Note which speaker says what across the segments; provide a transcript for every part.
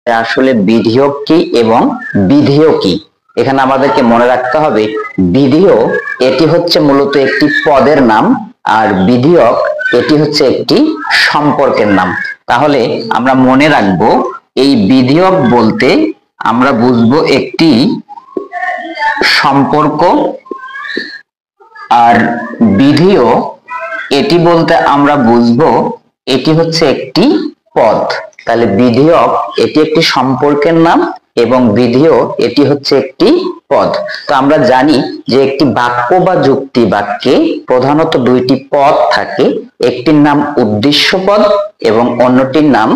Speaker 1: আসলে বিধিয়ক কি এবং বিধেয় কি। এখানে আমাদেরকে মনে রাখতে হবে বিধেয় এটি হচ্ছে মূলত একটি পদের নাম, আর বিধিয়ক এটি হচ্ছে একটি সম্পর্কের নাম। তাহলে আমরা মনে রাখবো এই বিধিয়ক বলতে আমরা বুঝবো একটি সম্পর্ক, আর বিধেয় এটি বলতে আমরা বুঝবো এটি হচ্ছে একটি পদ। তাহলে বিধেয়ক এটি একটি সম্পর্কের নাম এবং বিধেয় এটি হচ্ছে একটি পদ। তো আমরা জানি যে একটি বাক্য বা যুক্তি বাক্যে প্রধানত দুইটি পদ থাকে, একটির নাম উদ্দেশ্য পদ এবং অন্যটির নাম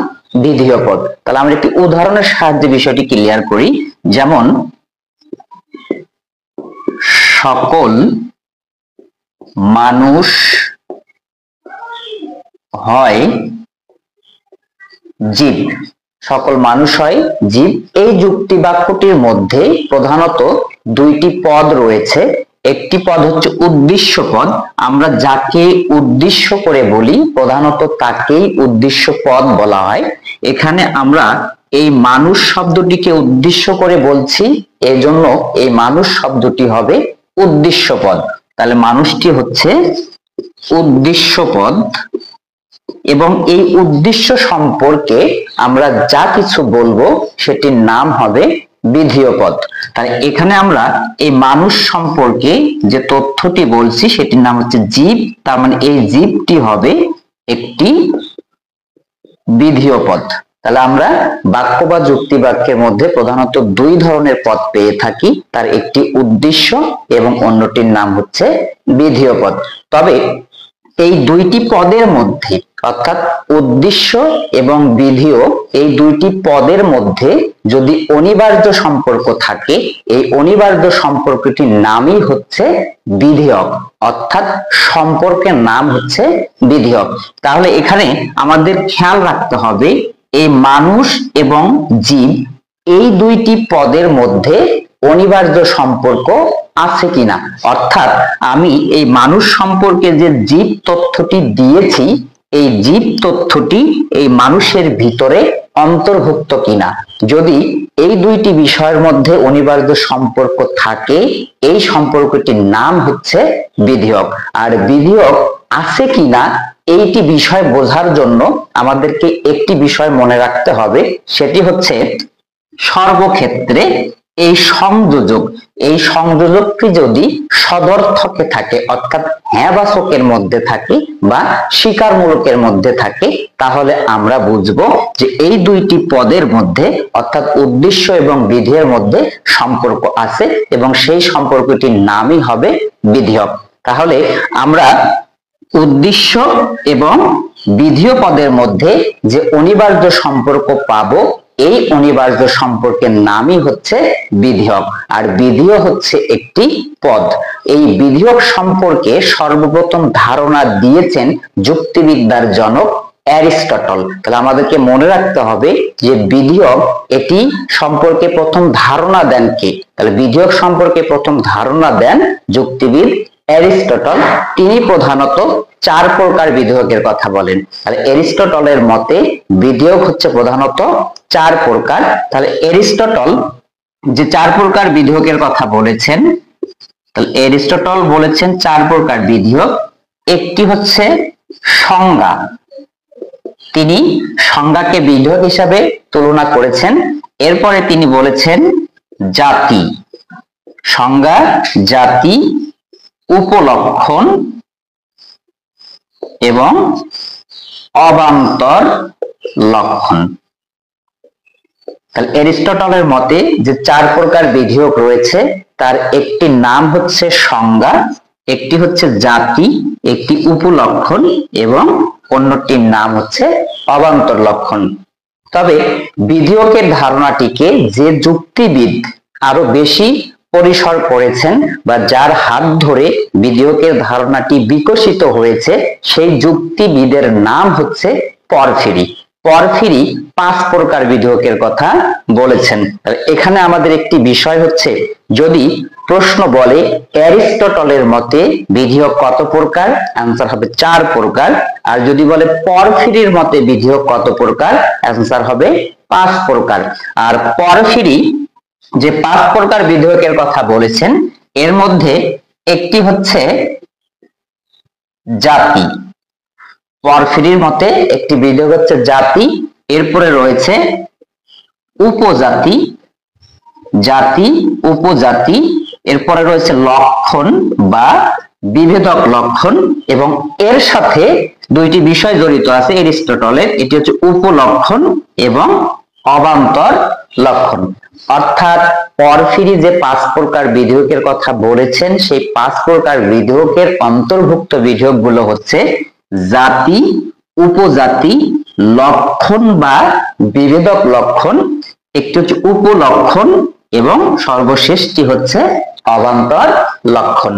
Speaker 1: বিধেয় পদ। তাহলে আমরা একটি উদাহরণের সাহায্যে বিষয়টি ক্লিয়ার করি। যেমন সকল মানুষ হয় জীব। সকল মানুষ হয় জীব। এই যুক্তি বাক্যটির মধ্যে প্রধানত দুইটি পদ রয়েছে। একটি পদ হচ্ছে উদ্দেশ্য পদ, আমরা যাকে উদ্দেশ্য করে বলি প্রধানত তাকেই উদ্দেশ্য পদ বলা হয়। এখানে আমরা এই মানুষ শব্দটিকে উদ্দেশ্য করে বলছি, এজন্য এই মানুষ শব্দটি হবে উদ্দেশ্য পদ। তাহলে মানুষটি হচ্ছে উদ্দেশ্য পদ এবং এই উদ্দেশ্য সম্পর্কে আমরা যা কিছু বলবো সেটির নাম হবে বিধেয় পদ। তাহলে এখানে আমরা এই মানুষ সম্পর্কে যে তথ্যটি বলছি সেটির নাম হচ্ছে জীব, তার মানে এই জীবটি হবে একটি বিধেয় পদ। তাহলে আমরা বাক্য বা যুক্তি বাক্যের মধ্যে প্রধানত দুই ধরনের পদ পেয়ে থাকি, তার একটি উদ্দেশ্য এবং অন্যটির নাম হচ্ছে বিধেয় পদ। তবে এই দুইটি পদের মধ্যে অর্থাৎ উদ্দেশ্য এবং বিধেয় এই দুইটি পদের মধ্যে যদি অনিবার্য সম্পর্ক থাকে, এই অনিবার্য সম্পর্কটির নামই হচ্ছে বিধেয়ক, অর্থাৎ সম্পর্কের নাম হচ্ছে বিধেয়ক। তাহলে এখানে আমাদের খেয়াল রাখতে হবে এই মানুষ এবং জীব এই দুইটি পদের মধ্যে অনিবার্য সম্পর্ক আছে কিনা, অর্থাৎ আমি এই মানুষ সম্পর্কে যে জীব তথ্যটি দিয়েছি এই জীব তথ্যটি এই মানুষের ভিতরে অন্তর্ভুক্ত কিনা। যদি এই দুইটি বিষয়ের মধ্যে অনিবার্য সম্পর্ক থাকে এই সম্পর্কটির নাম হচ্ছে বিধেয়ক। আর বিধেয়ক আছে কিনা এইটি বিষয় বোঝার জন্য আমাদেরকে একটি বিষয় মনে রাখতে হবে, সেটি হচ্ছে সর্বক্ষেত্রে এই সংযোজকটি যদি সদর্থকে থাকে অর্থাৎ হ্যাঁ বাচকের মধ্যে থাকে বা স্বীকারমূলকের মধ্যে থাকে, তাহলে আমরা বুঝবো যে এই দুইটি পদের মধ্যে অর্থাৎ উদ্দেশ্য এবং বিধেয়ের মধ্যে সম্পর্ক আছে এবং সেই সম্পর্কটির নামই হবে বিধেয়ক। তাহলে আমরা উদ্দেশ্য এবং বিধেয় পদের মধ্যে যে অনিবার্য সম্পর্ক পাবো এই অনিবার্য সম্পর্কের নামই হচ্ছে বিধেয়ক, আর বিধেয় হচ্ছে একটি পদ। এই বিধেয়ক সম্পর্কে সর্বপ্রথম ধারণা দিয়েছেন যুক্তিবিদ্যার জনক অ্যারিস্টটল। তাহলে আমাদেরকে মনে রাখতে হবে যে বিধেয়ক এটি সম্পর্কে প্রথম ধারণা দেন কে। তাহলে বিধেয়ক সম্পর্কে প্রথম ধারণা দেন যুক্তিবিদ অ্যারিস্টটল। তিনি প্রধানত চার প্রকার বিধেয়কের কথা বলেন। তাহলে অ্যারিস্টটলের মতে বিধেয়ক হচ্ছে প্রধানত চার প্রকার। তাহলে অ্যারিস্টটল যে চার প্রকার বিধেয়কের কথা বলেছেন, তাহলে অ্যারিস্টটল বলেছেন চার প্রকার বিধেয়ক। একটি হচ্ছে সংজ্ঞা, তিনি সংজ্ঞাকে বিধেয়ক হিসাবে তুলনা করেছেন। এরপরে তিনি বলেছেন জাতি, সংজ্ঞা, জাতি, উপলক্ষণ এবং অবান্তর লক্ষণ। তাহলে অ্যারিস্টটলের মতে যে চার প্রকার বিধেয়ক রয়েছে তার একটি নাম হচ্ছে সংজ্ঞা, একটি হচ্ছে জাতি, একটি উপলক্ষণ এবং অন্যটির নাম হচ্ছে অবান্তর লক্ষণ। তবে বিধেয়কের ধারণাটিকে যে যুক্তিবিদ আরো বেশি পরিসর করেছেন বা যার হাত ধরে বিধেয়কের ধারণাটি বিকশিত হয়েছে সেই যুক্তিবিদের নাম হচ্ছে পরফিরি। পরফিরি পাঁচ প্রকার বিধেয়কের কথা বলেছেন। এখানে আমাদের একটি বিষয় হচ্ছে যদি প্রশ্ন বলে অ্যারিস্টটলের মতে বিধিও কত প্রকার, आंसर হবে 4 প্রকার। আর যদি বলে পরফিরির মতে বিধিও কত প্রকার, आंसर হবে 5 প্রকার। আর পরফিরি যে 5 প্রকার বিধেয়কের কথা বলেছেন এর মধ্যে একটি হচ্ছে জাতি। পরফিরির মতে একটি বিধেয়ক হচ্ছে জাতি, এরপরে রয়েছে উপজাতি, জাতি উপজাতি, এরপরে রয়েছে লক্ষণ বা বিভেদক লক্ষণ, এবং এর সাথে দুইটি বিষয় জড়িত আছে এরিস্টটলের, এটি হচ্ছে উপলক্ষণ এবং অবান্তর লক্ষণ। অর্থাৎ পরফিরি যে 5 প্রকার বিধেয়কের কথা বলেছেন সেই 5 প্রকার বিধেয়কের অন্তর্ভুক্ত বিধেয়কগুলো হচ্ছে জাতি, উপজাতি, লক্ষণ বা বিভেদক লক্ষণ, একটি হচ্ছে উপলক্ষণ এবং সর্বশেষটি হচ্ছে অবান্তর লক্ষণ।